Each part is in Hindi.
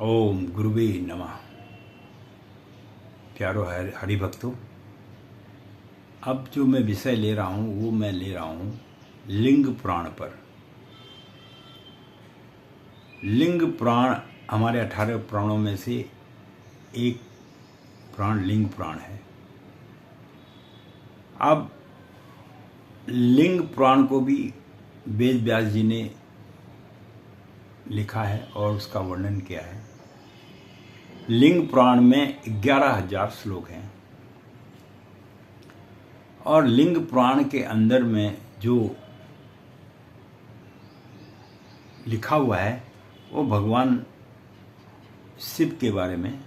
ओम गुरुवे नमः। प्यारो हरि भक्तों, अब जो मैं विषय ले रहा हूँ वो मैं ले रहा हूँ लिंग पुराण पर। लिंग पुराण हमारे 18 पुराणों में से एक पुराण लिंग पुराण है। अब लिंग पुराण को भी वेद व्यास जी ने लिखा है और उसका वर्णन किया है। लिंग पुराण में 11,000 श्लोक हैं और लिंग पुराण के अंदर में जो लिखा हुआ है वो भगवान शिव के बारे में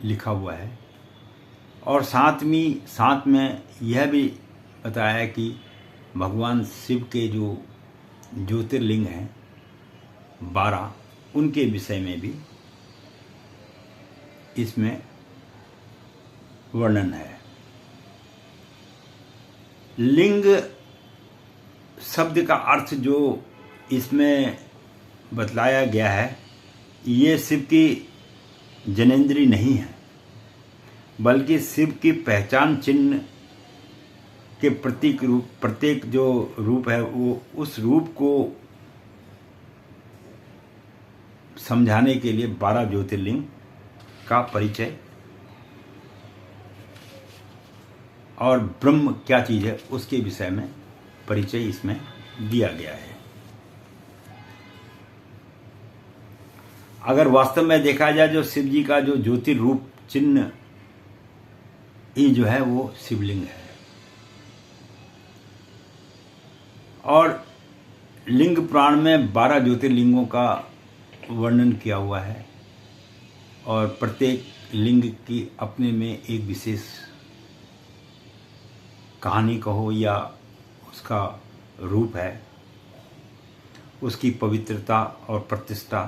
लिखा हुआ है और साथ में यह भी बताया है कि भगवान शिव के जो ज्योतिर्लिंग हैं 12, उनके विषय में भी इसमें वर्णन है। लिंग शब्द का अर्थ जो इसमें बतलाया गया है, ये शिव की जनेंद्री नहीं है, बल्कि शिव की पहचान चिन्ह के प्रत्येक जो रूप है वो उस रूप को समझाने के लिए 12 ज्योतिर्लिंग का परिचय और ब्रह्म क्या चीज है उसके विषय में परिचय इसमें दिया गया है। अगर वास्तव में देखा जाए जो शिव जी का जो ज्योतिर्रूप चिन्ह ये जो है वो शिवलिंग है और लिंग पुराण में 12 ज्योतिर्लिंगों का वर्णन किया हुआ है और प्रत्येक लिंग की अपने में एक विशेष कहानी कहो या उसका रूप है, उसकी पवित्रता और प्रतिष्ठा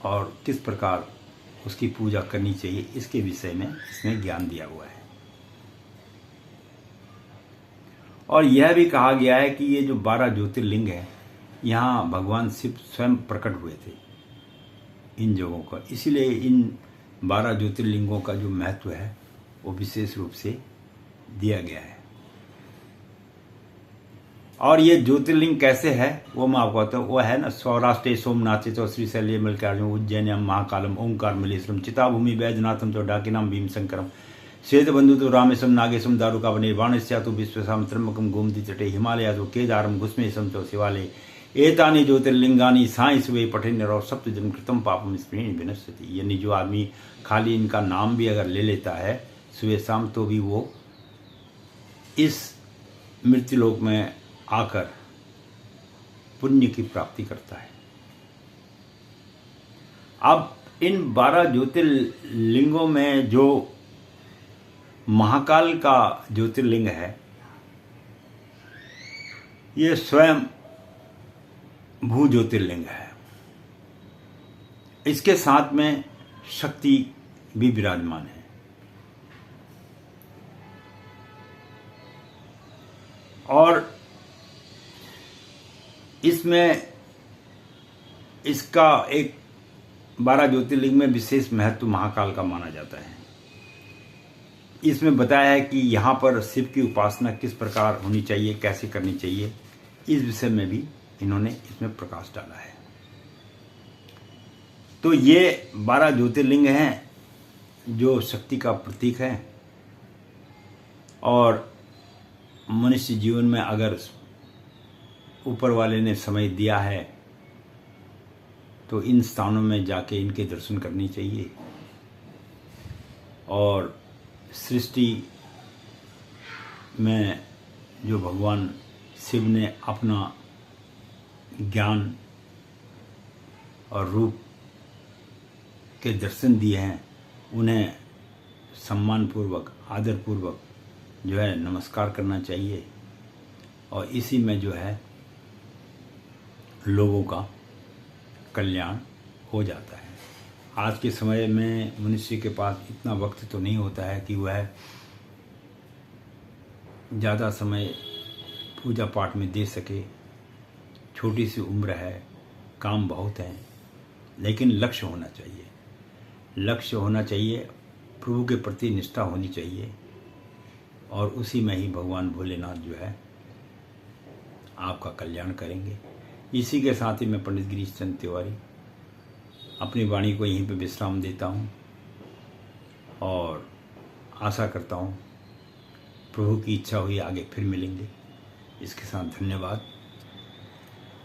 और किस प्रकार उसकी पूजा करनी चाहिए, इसके विषय में इसमें ज्ञान दिया हुआ है। और यह भी कहा गया है कि ये जो 12 ज्योतिर्लिंग है, यहाँ भगवान शिव स्वयं प्रकट हुए थे इन जगहों का, इसीलिए इन 12 ज्योतिर्लिंगों का जो महत्व है वो विशेष रूप से दिया गया है। और ये ज्योतिर्लिंग कैसे है वो मैं आपको बताता हूँ। वो है ना, सौराष्ट्र सोमनाथ तो श्रीशैल्य मल्लिकार्जुन उज्जैनम महाकालम ओंकार मलेश्वरम चिताभूमि वैद्यनाथम तो डाकिनाम भीमशंकरम श्वेतबंधु तो रामेशम नागेशम दारुकावने वाणिश्या तो विश्वसाम त्र्यंबकम गोमती तटे हिमालया तो केदारम घुस्मेशम तो शिवालय एतानि ज्योतिर्लिंगानि साई सुवे पठन और सप्तजन कृतम पापम स्मृण विनश्यति। यानी जो आदमी खाली इनका नाम भी अगर ले लेता है सुबह शाम तो भी वो इस मृत्युलोक में आकर पुण्य की प्राप्ति करता है। अब इन 12 ज्योतिर्लिंगों में जो महाकाल का ज्योतिर्लिंग है ये स्वयं भू ज्योतिर्लिंग है। इसके साथ में शक्ति भी विराजमान है और इसमें इसका एक 12 ज्योतिर्लिंग में विशेष महत्व महाकाल का माना जाता है। इसमें बताया है कि यहाँ पर शिव की उपासना किस प्रकार होनी चाहिए, कैसे करनी चाहिए, इस विषय में भी इन्होंने इसमें प्रकाश डाला है। तो ये 12 ज्योतिर्लिंग हैं जो शक्ति का प्रतीक है और मनुष्य जीवन में अगर ऊपर वाले ने समय दिया है तो इन स्थानों में जाके इनके दर्शन करनी चाहिए और सृष्टि में जो भगवान शिव ने अपना ज्ञान और रूप के दर्शन दिए हैं उन्हें सम्मानपूर्वक आदरपूर्वक जो है नमस्कार करना चाहिए और इसी में जो है लोगों का कल्याण हो जाता है। आज के समय में मनुष्य के पास इतना वक्त तो नहीं होता है कि वह ज़्यादा समय पूजा पाठ में दे सके। छोटी सी उम्र है काम बहुत हैं, लेकिन लक्ष्य होना चाहिए। लक्ष्य होना चाहिए, प्रभु के प्रति निष्ठा होनी चाहिए, और उसी में ही भगवान भोलेनाथ जो है आपका कल्याण करेंगे। इसी के साथ ही मैं पंडित गिरीश चंद्र तिवारी अपनी वाणी को यहीं पे विश्राम देता हूँ, और आशा करता हूँ प्रभु की इच्छा हुई आगे फिर मिलेंगे। इसके साथ धन्यवाद।